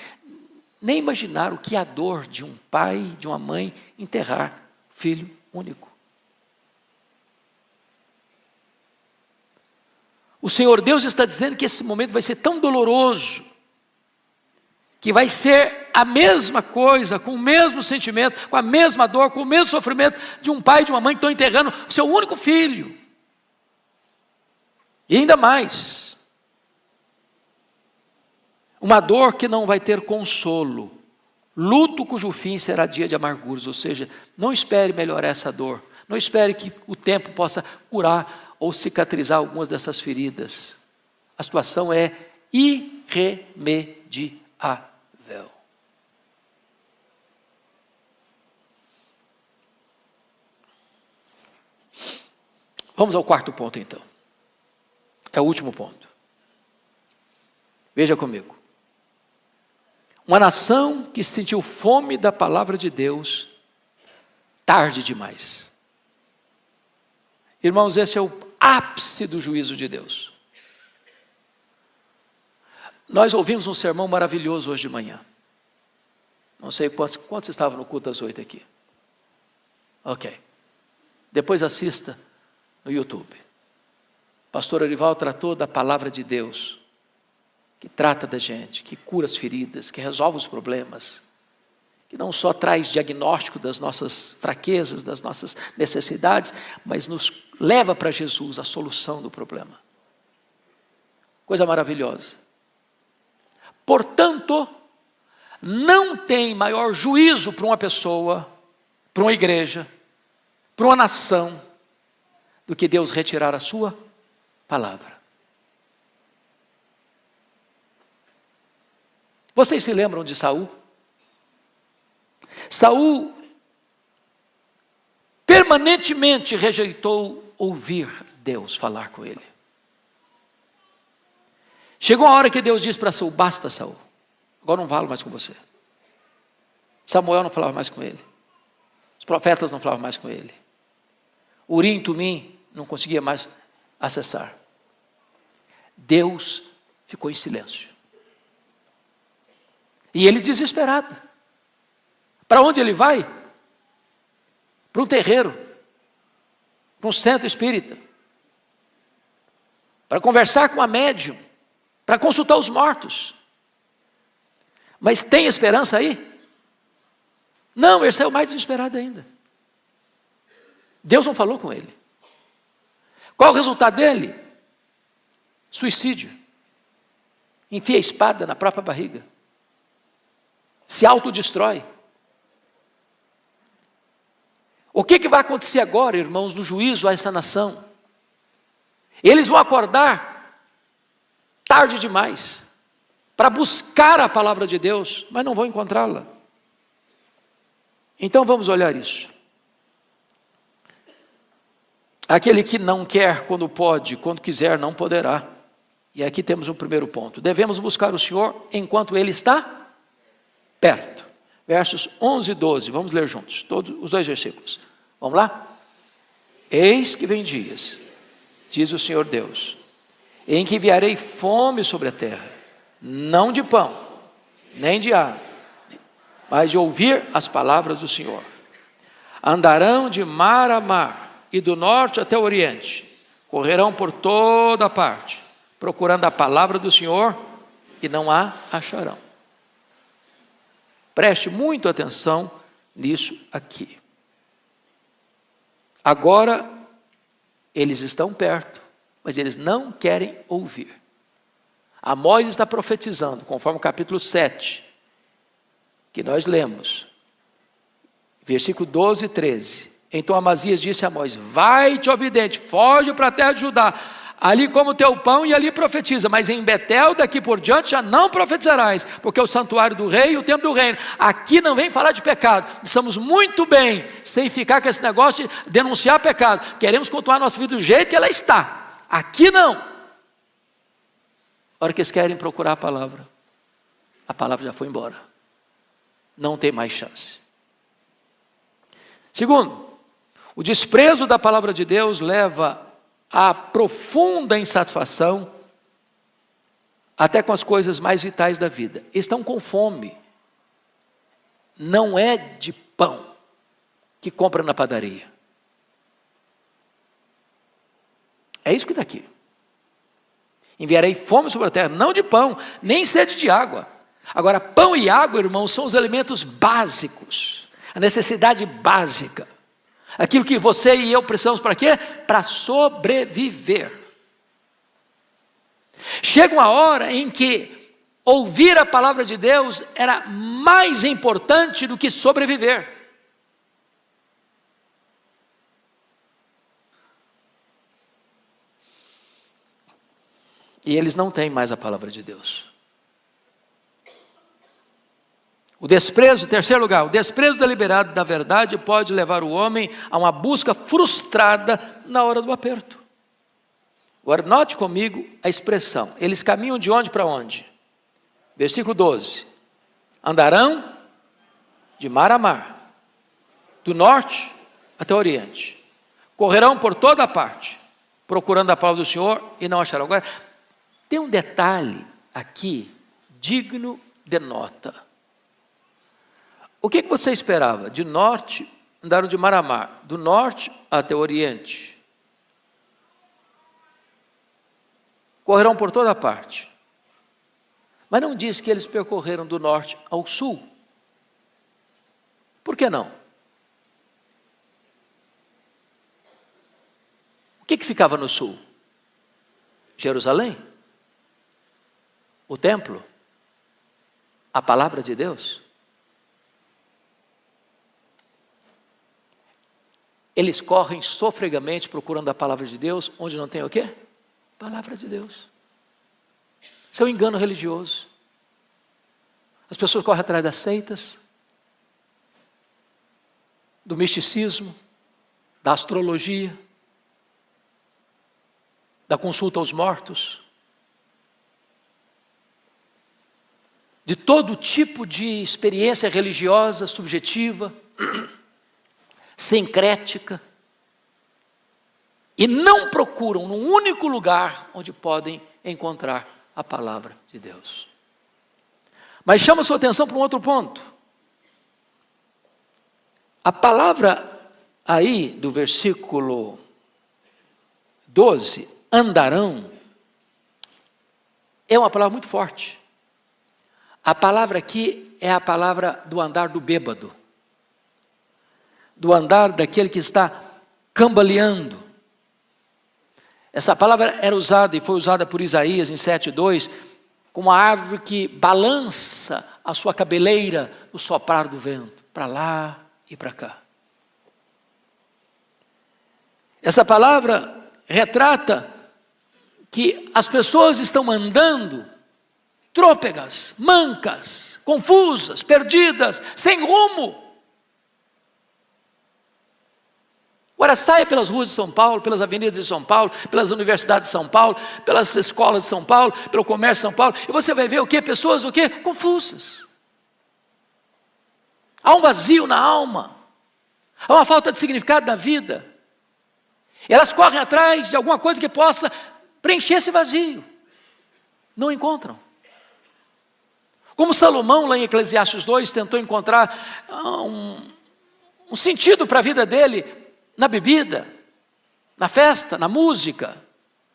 imaginar o que é a dor de um pai, de uma mãe, enterrar filho único. O Senhor Deus está dizendo que esse momento vai ser tão doloroso, que vai ser a mesma coisa, com o mesmo sentimento, com a mesma dor, com o mesmo sofrimento de um pai e de uma mãe que estão enterrando o seu único filho. E ainda mais, uma dor que não vai ter consolo, luto cujo fim será dia de amarguras, ou seja, não espere melhorar essa dor, não espere que o tempo possa curar ou cicatrizar algumas dessas feridas. A situação é irremediável. Vamos ao quarto ponto então. É o último ponto. Veja comigo. Uma nação que sentiu fome da palavra de Deus, tarde demais. Irmãos, esse é o ápice do juízo de Deus. Nós ouvimos um sermão maravilhoso hoje de manhã. Não sei quantos estavam no culto das 8 aqui. Ok. Depois assista no YouTube. Pastor Arival tratou da palavra de Deus, que trata da gente, que cura as feridas, que resolve os problemas, que não só traz diagnóstico das nossas fraquezas, das nossas necessidades, mas nos leva para Jesus, a solução do problema. Coisa maravilhosa. Portanto, não tem maior juízo para uma pessoa, para uma igreja, para uma nação, do que Deus retirar a sua palavra. Vocês se lembram de Saul? Saul permanentemente rejeitou ouvir Deus falar com ele. Chegou a hora que Deus disse para Saul: basta, Saul, agora não falo mais com você. Samuel não falava mais com ele. Os profetas não falavam mais com ele. Urim e Tumim não conseguia mais acessar. Deus ficou em silêncio. E ele desesperado. Para onde ele vai? Para um terreiro, para um centro espírita, para conversar com a médium, para consultar os mortos. Mas tem esperança aí? Não, ele saiu mais desesperado ainda. Deus não falou com ele. Qual o resultado dele? Suicídio. Enfia a espada na própria barriga. Se autodestrói. O que vai acontecer agora, irmãos, no juízo a essa nação? Eles vão acordar tarde demais para buscar a palavra de Deus, mas não vão encontrá-la. Então vamos olhar isso. Aquele que não quer quando pode, quando quiser não poderá. E aqui temos um primeiro ponto. Devemos buscar o Senhor enquanto Ele está perto. Versos 11 e 12, vamos ler juntos, todos os dois versículos. Vamos lá? Eis que vem dias, diz o Senhor Deus, em que enviarei fome sobre a terra, não de pão, nem de água, mas de ouvir as palavras do Senhor. Andarão de mar a mar, e do norte até o oriente, correrão por toda parte, procurando a palavra do Senhor, e não a acharão. Preste muita atenção nisso aqui. Agora, eles estão perto, mas eles não querem ouvir. Amós está profetizando, conforme o capítulo 7, que nós lemos, versículo 12 e 13. Então Amazias disse a Amós: vai-te, ó vidente, foge para a terra de Judá, ali como teu pão e ali profetiza, mas em Betel daqui por diante já não profetizarás, porque é o santuário do rei e o templo do reino. Aqui não vem falar de pecado, estamos muito bem, sem ficar com esse negócio de denunciar pecado, queremos continuar nossa vida do jeito que ela está, aqui não. A hora que eles querem procurar a palavra já foi embora, não tem mais chance. Segundo, o desprezo da palavra de Deus leva a profunda insatisfação, até com as coisas mais vitais da vida. Estão com fome. Não é de pão que compra na padaria. É isso que está aqui. Enviarei fome sobre a terra, não de pão, nem sede de água. Agora, pão e água, irmãos, são os alimentos básicos, a necessidade básica. Aquilo que você e eu precisamos para quê? Para sobreviver. Chega uma hora em que ouvir a palavra de Deus era mais importante do que sobreviver. E eles não têm mais a palavra de Deus. O desprezo, terceiro lugar, o desprezo deliberado da verdade pode levar o homem a uma busca frustrada na hora do aperto. Agora, note comigo a expressão. Eles caminham de onde para onde? Versículo 12. Andarão de mar a mar, do norte até o oriente. Correrão por toda a parte, procurando a palavra do Senhor e não acharão. Agora, tem um detalhe aqui digno de nota. O que você esperava? De norte, andaram de mar a mar, do norte até o oriente. Correrão por toda parte. Mas não diz que eles percorreram do norte ao sul. Por que não? O que ficava no sul? Jerusalém? O templo? A palavra de Deus? Eles correm sofregamente procurando a palavra de Deus, onde não tem o quê? Palavra de Deus. Isso é um engano religioso. As pessoas correm atrás das seitas, do misticismo, da astrologia, da consulta aos mortos, de todo tipo de experiência religiosa subjetiva, sincrética, e não procuram num único lugar onde podem encontrar a palavra de Deus. Mas chama a sua atenção para um outro ponto. A palavra aí do versículo 12, andarão, é uma palavra muito forte. A palavra aqui é a palavra do andar do bêbado, do andar daquele que está cambaleando. Essa palavra era usada e foi usada por Isaías em 7:2, como uma árvore que balança a sua cabeleira no soprar do vento, para lá e para cá. Essa palavra retrata que as pessoas estão andando trôpegas, mancas, confusas, perdidas, sem rumo. Agora saia pelas ruas de São Paulo, pelas avenidas de São Paulo, pelas universidades de São Paulo, pelas escolas de São Paulo, pelo comércio de São Paulo, e você vai ver o quê? Pessoas o quê? Confusas. Há um vazio na alma, há uma falta de significado na vida. Elas correm atrás de alguma coisa que possa preencher esse vazio. Não encontram. Como Salomão, lá em Eclesiastes 2, tentou encontrar um sentido para a vida dele na bebida, na festa, na música,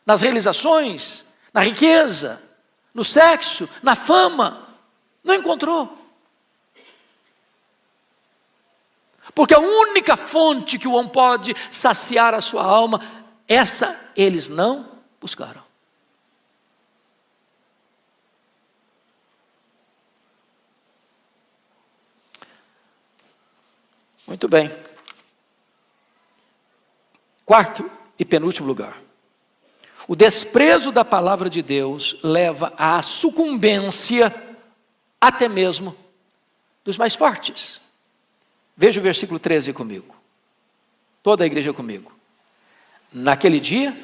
nas realizações, na riqueza, no sexo, na fama. Não encontrou. Porque a única fonte que o homem pode saciar a sua alma, essa eles não buscaram. Muito bem. Quarto e penúltimo lugar. O desprezo da palavra de Deus leva à sucumbência até mesmo dos mais fortes. Veja o versículo 13 comigo. Toda a igreja comigo. Naquele dia,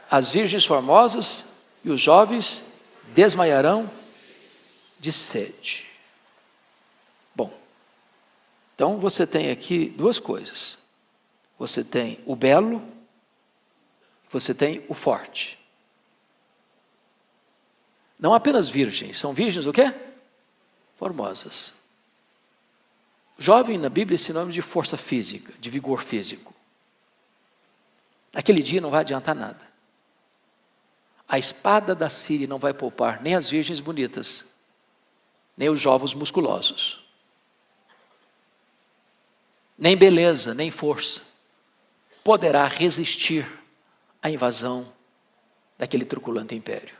as virgens formosas e os jovens desmaiarão de sede. Bom, então você tem aqui duas coisas. Você tem o belo, você tem o forte. Não apenas virgens, são virgens o quê? Formosas. Jovem na Bíblia é sinônimo de força física, de vigor físico. Naquele dia não vai adiantar nada. A espada da Síria não vai poupar nem as virgens bonitas, nem os jovens musculosos. Nem beleza, nem força poderá resistir à invasão daquele truculento império.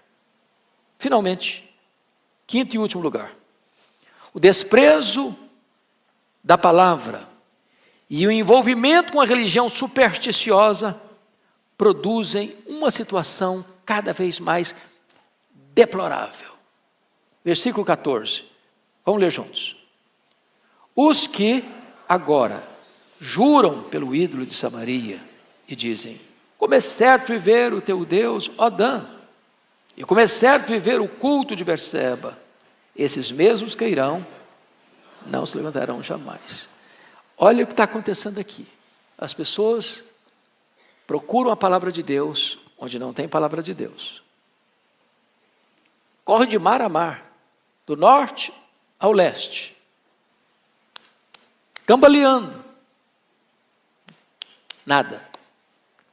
Finalmente, quinto e último lugar. O desprezo da palavra e o envolvimento com a religião supersticiosa produzem uma situação cada vez mais deplorável. Versículo 14. Vamos ler juntos. Os que agora juram pelo ídolo de Samaria e dizem: como é certo viver o teu Deus, ó Dan, e como é certo viver o culto de Berseba, esses mesmos cairão, não se levantarão jamais. Olha o que está acontecendo aqui. As pessoas procuram a palavra de Deus onde não tem palavra de Deus. Correm de mar a mar, do norte ao leste, cambaleando. Nada.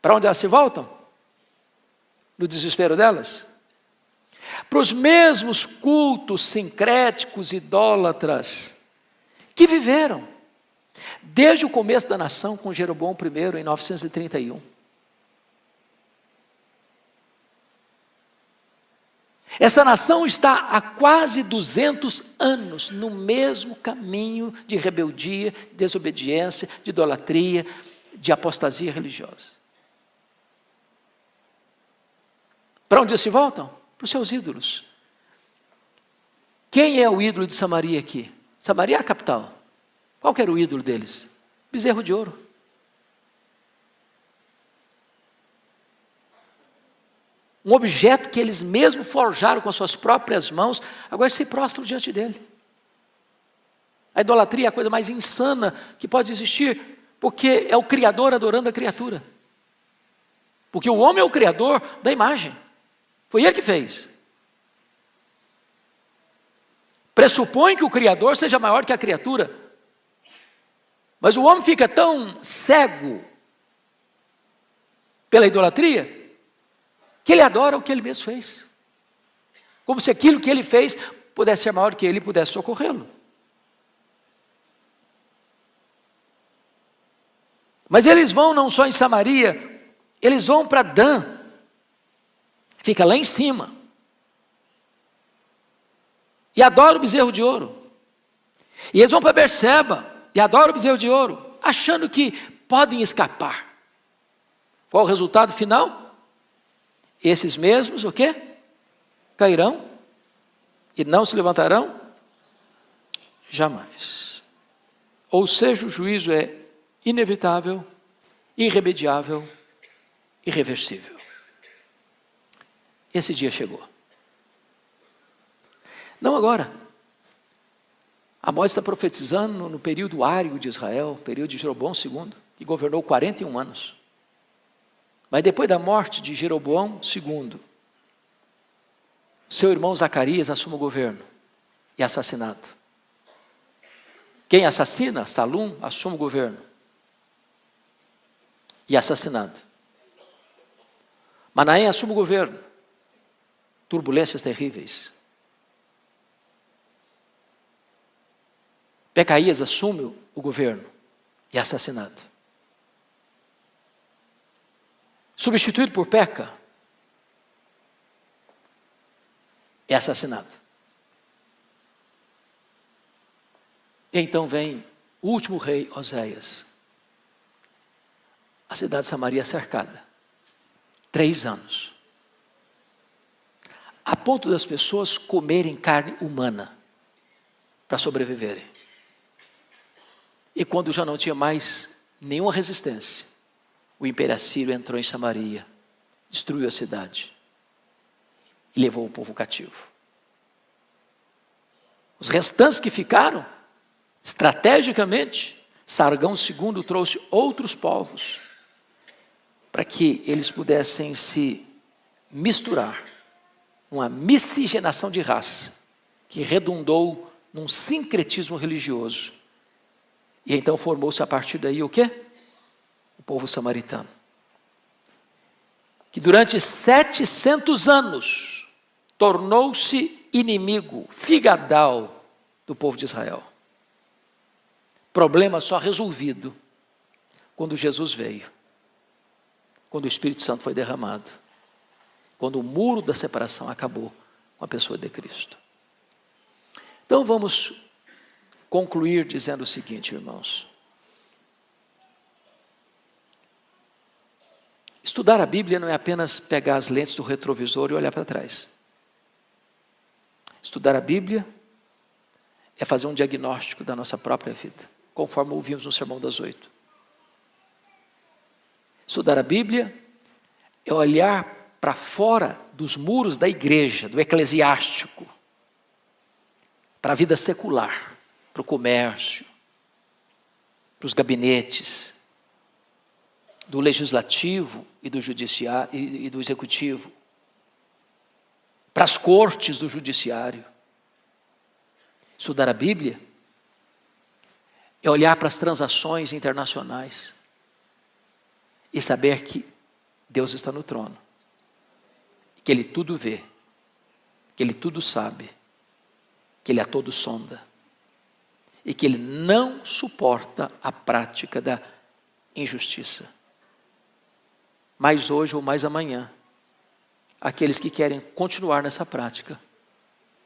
Para onde elas se voltam? No desespero delas? Para os mesmos cultos sincréticos, idólatras, que viveram desde o começo da nação com Jeroboão I, em 931. Essa nação está há quase 200 anos no mesmo caminho de rebeldia, de desobediência, de idolatria, de apostasia religiosa. Para onde se voltam? Para os seus ídolos. Quem é o ídolo de Samaria aqui? Samaria é a capital. Qual que era o ídolo deles? Bezerro de ouro. Um objeto que eles mesmos forjaram com as suas próprias mãos, agora se prostram diante dele. A idolatria é a coisa mais insana que pode existir, porque é o Criador adorando a criatura. Porque o homem é o Criador da imagem. Foi ele que fez. pressupõe que o Criador seja maior que a criatura. Mas o homem fica tão cego pela idolatria, que ele adora o que ele mesmo fez. Como se aquilo que ele fez pudesse ser maior que ele e pudesse socorrê-lo. Mas eles vão não só em Samaria, eles vão para Dan. Fica lá em cima. E adoram o bezerro de ouro. E eles vão para Berseba e adoram o bezerro de ouro, achando que podem escapar. Qual o resultado final? Esses mesmos, o quê? Cairão e não se levantarão jamais. Ou seja, o juízo é inevitável, irremediável, irreversível. Esse dia chegou. Não agora. Amós está profetizando no período árido de Israel, período de Jeroboão II, que governou 41 anos. Mas depois da morte de Jeroboão II, seu irmão Zacarias assume o governo e é assassinado. Quem assassina? Salum assume o governo e é assassinado. Manaém assume o governo. Turbulências terríveis. Pecaías assume o governo e é assassinado. Substituído por Peca, é assassinado. E então vem o último rei, Oséias. A cidade de Samaria é cercada. 3 anos. A ponto das pessoas comerem carne humana para sobreviverem. E quando já não tinha mais nenhuma resistência, o Império Assírio entrou em Samaria, destruiu a cidade e levou o povo cativo. Os restantes que ficaram, estrategicamente, Sargão II trouxe outros povos para que eles pudessem se misturar, uma miscigenação de raça, que redundou num sincretismo religioso. E então formou-se a partir daí o quê? O povo samaritano. Que durante 700 anos tornou-se inimigo, figadal do povo de Israel. Problema só resolvido quando Jesus veio. Quando o Espírito Santo foi derramado. Quando o muro da separação acabou com a pessoa de Cristo. Então vamos concluir dizendo o seguinte, irmãos. Estudar a Bíblia não é apenas pegar as lentes do retrovisor e olhar para trás. Estudar a Bíblia é fazer um diagnóstico da nossa própria vida, conforme ouvimos no Sermão das 8. Estudar a Bíblia é olhar para fora dos muros da igreja, do eclesiástico, para a vida secular, para o comércio, para os gabinetes, do legislativo e do judiciário e do executivo, para as cortes do judiciário. Estudar a Bíblia é olhar para as transações internacionais e saber que Deus está no trono, que Ele tudo vê, que Ele tudo sabe, que Ele a todo sonda e que Ele não suporta a prática da injustiça. Mais hoje ou mais amanhã, aqueles que querem continuar nessa prática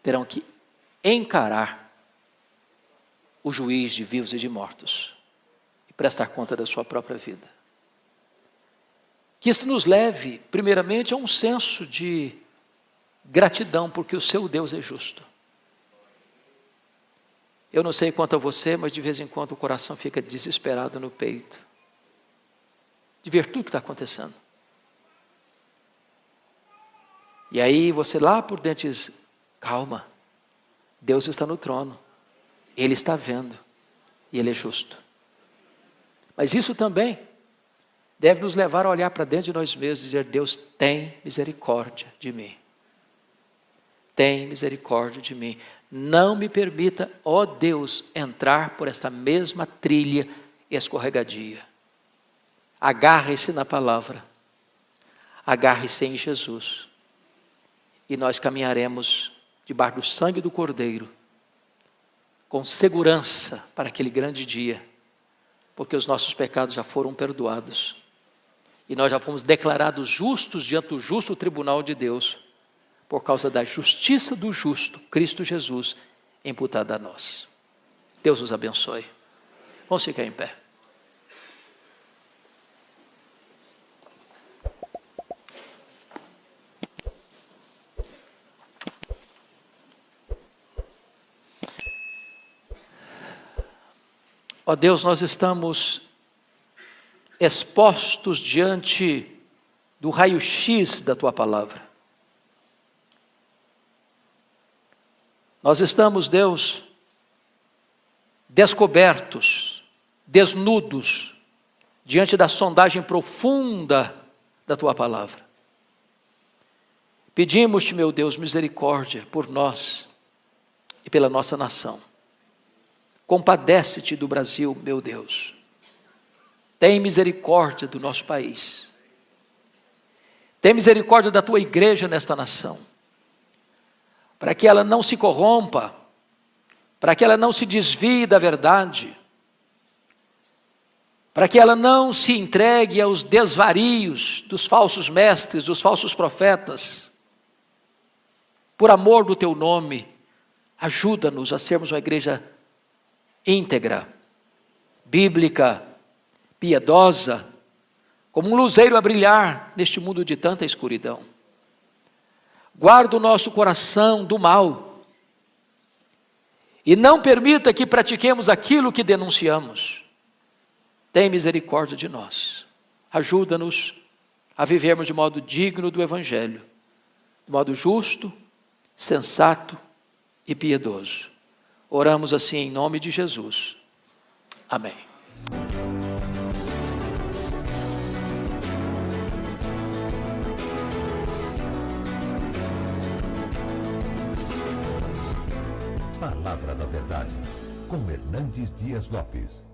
terão que encarar o juiz de vivos e de mortos e prestar conta da sua própria vida. Que isso nos leve, primeiramente, a um senso de gratidão, porque o seu Deus é justo. Eu não sei quanto a você, mas de vez em quando o coração fica desesperado no peito, de ver tudo que está acontecendo. E aí você lá por dentro diz, calma, Deus está no trono, Ele está vendo, e Ele é justo. Mas isso também deve nos levar a olhar para dentro de nós mesmos e dizer, Deus tem misericórdia de mim. Tem misericórdia de mim. não me permita, ó Deus, entrar por esta mesma trilha escorregadia. Agarre-se na palavra, agarre-se em Jesus, e nós caminharemos debaixo do sangue do Cordeiro, com segurança para aquele grande dia, porque os nossos pecados já foram perdoados, e nós já fomos declarados justos diante do justo tribunal de Deus, por causa da justiça do justo, Cristo Jesus, imputada a nós. Deus nos abençoe. Vamos ficar em pé. Ó Deus, nós estamos expostos diante do raio-x da Tua palavra. Nós estamos, Deus, descobertos, desnudos, diante da sondagem profunda da Tua palavra. Pedimos-te, meu Deus, misericórdia por nós e pela nossa nação. Compadece-te do Brasil, meu Deus. Tem misericórdia do nosso país. Tem misericórdia da Tua igreja nesta nação, para que ela não se corrompa, para que ela não se desvie da verdade, para que ela não se entregue aos desvarios dos falsos mestres, dos falsos profetas. Por amor do Teu nome, ajuda-nos a sermos uma igreja íntegra, bíblica, piedosa, como um luzeiro a brilhar neste mundo de tanta escuridão. Guarda o nosso coração do mal e não permita que pratiquemos aquilo que denunciamos. Tem misericórdia de nós. Ajuda-nos a vivermos de modo digno do Evangelho, de modo justo, sensato e piedoso. Oramos assim em nome de Jesus. Amém. Palavra da Verdade, com Hernandes Dias Lopes.